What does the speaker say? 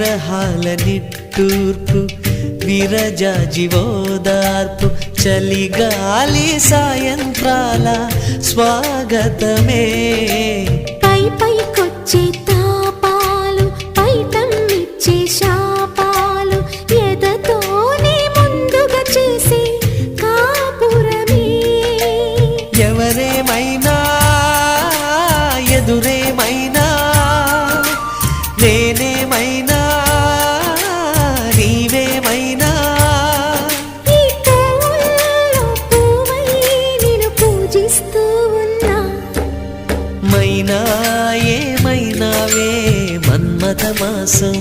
విరహాల నిట్టూర్పు విరజాజివోదార్పు చలిగాలి సాయంత్రాల స్వాగతమే పై పైకొచ్చే తాపాలు పైటమ్మిచ్చే శాపాలు ఎదతోనే ముందుగా చేసే కాపురమే ఎవరేమైనా ఎదురేమైనా నేనేమైనా నీవేమైనా ఈ పూల్లో పూవై నిన్ను పూజిస్తూ ఉన్నా మైనా ఏమైనావే మన్మథ మాసం